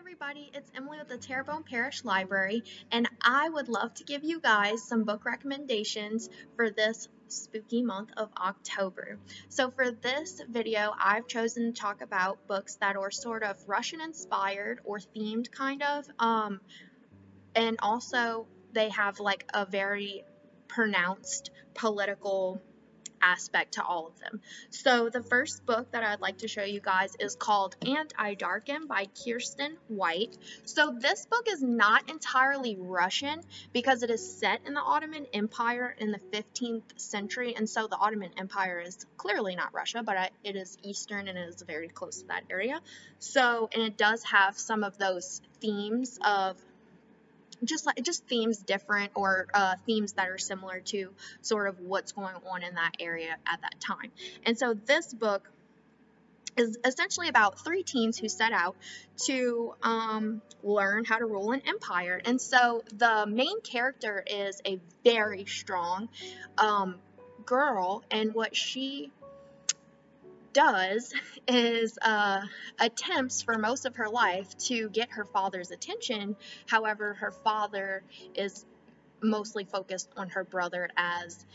Everybody, it's Emily with the Terrebonne Parish Library, and I would love to give you guys some book recommendations for this spooky month of October. So for this video, I've chosen to talk about books that are sort of Russian inspired or themed kind of, and also they have like a very pronounced political aspect to all of them. So the first book that I'd like to show you guys is called I Darken by Kirsten White. So this book is not entirely Russian because it is set in the Ottoman Empire in the 15th century, and so the Ottoman Empire is clearly not Russia, but it is Eastern and it is very close to that area. So, and it does have some of those themes of just themes different, or themes that are similar to sort of what's going on in that area at that time. And so this book is essentially about three teens who set out to learn how to rule an empire. And so the main character is a very strong girl, and what she does is attempts for most of her life to get her father's attention. However, her father is mostly focused on her brother, as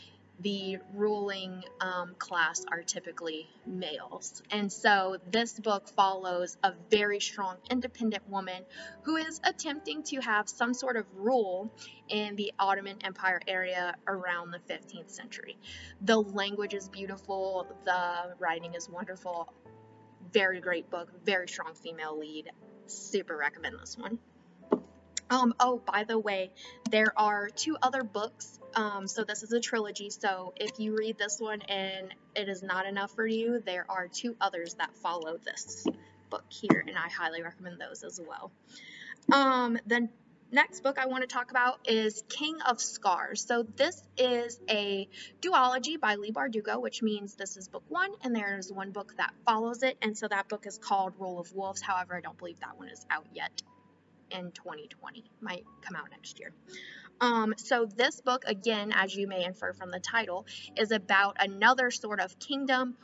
the ruling class are typically males. And so this book follows a very strong independent woman who is attempting to have some sort of rule in the Ottoman Empire area around the 15th century. The language is beautiful, the writing is wonderful, very great book, very strong female lead. Super recommend this one. Oh, by the way, there are two other books. So this is a trilogy. So if you read this one and it is not enough for you, there are two others that follow this book here, and I highly recommend those as well. The next book I want to talk about is King of Scars. So this is a duology by Leigh Bardugo, which means this is book one, and there's one book that follows it, and so that book is called Rule of Wolves. However, I don't believe that one is out yet. In 2020, might come out next year. So this book, again, as you may infer from the title, is about another sort of kingdom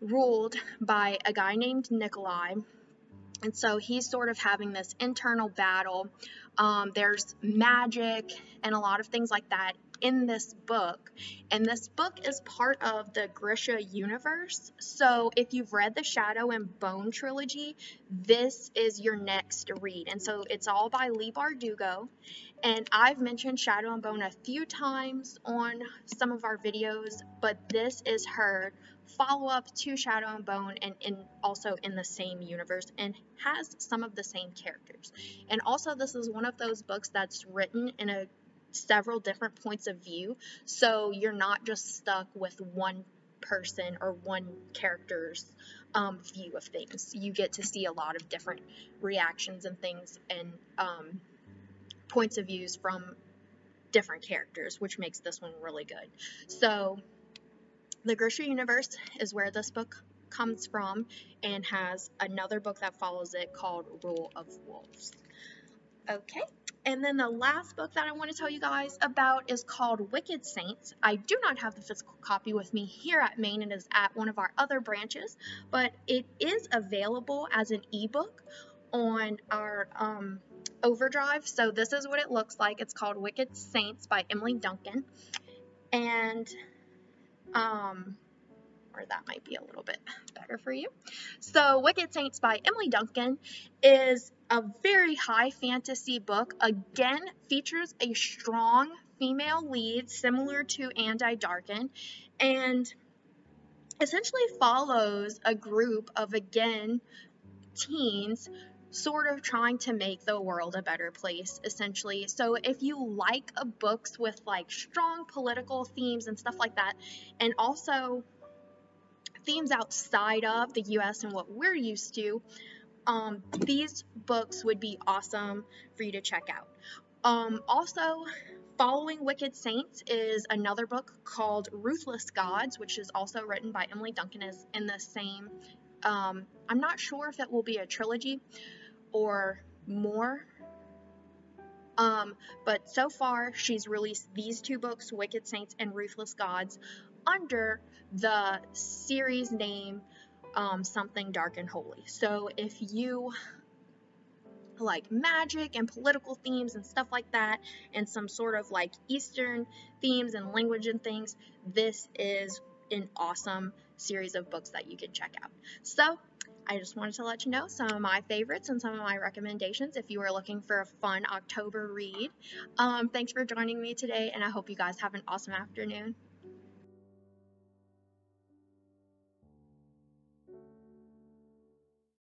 ruled by a guy named Nikolai. And so he's sort of having this internal battle. There's magic and a lot of things like that in this book, and this book is part of the Grisha universe. So if you've read the Shadow and Bone trilogy, this is your next read. And so it's all by Leigh Bardugo, and I've mentioned Shadow and Bone a few times on some of our videos, but this is her follow-up to Shadow and Bone, and also in the same universe, and has some of the same characters. And also this is one of those books that's written in several different points of view, so you're not just stuck with one person or one character's view of things. You get to see a lot of different reactions and things, and points of views from different characters, which makes this one really good. So the Grisha universe is where this book comes from, and has another book that follows it called Rule of Wolves. Okay, and then the last book that I want to tell you guys about is called Wicked Saints. I do not have the physical copy with me here at Maine. It is at one of our other branches, but it is available as an ebook on our Overdrive. So this is what it looks like. It's called Wicked Saints by Emily Duncan, and or that might be a little bit better for you. So Wicked Saints by Emily Duncan is a very high fantasy book. Again, features a strong female lead similar to I Darken, and essentially follows a group of, again, teens sort of trying to make the world a better place, essentially. So if you like books with like strong political themes and stuff like that, and also themes outside of the US and what we're used to, these books would be awesome for you to check out. Also, following Wicked Saints is another book called Ruthless Gods, which is also written by Emily Duncan, is in the same, I'm not sure if it will be a trilogy or more, but so far she's released these two books, Wicked Saints and Ruthless Gods, under the series name something dark and holy. So if you like magic and political themes and stuff like that, and some sort of like Eastern themes and language and things, this is an awesome series of books that you can check out. So I just wanted to let you know some of my favorites and some of my recommendations if you are looking for a fun October read. Thanks for joining me today, and I hope you guys have an awesome afternoon.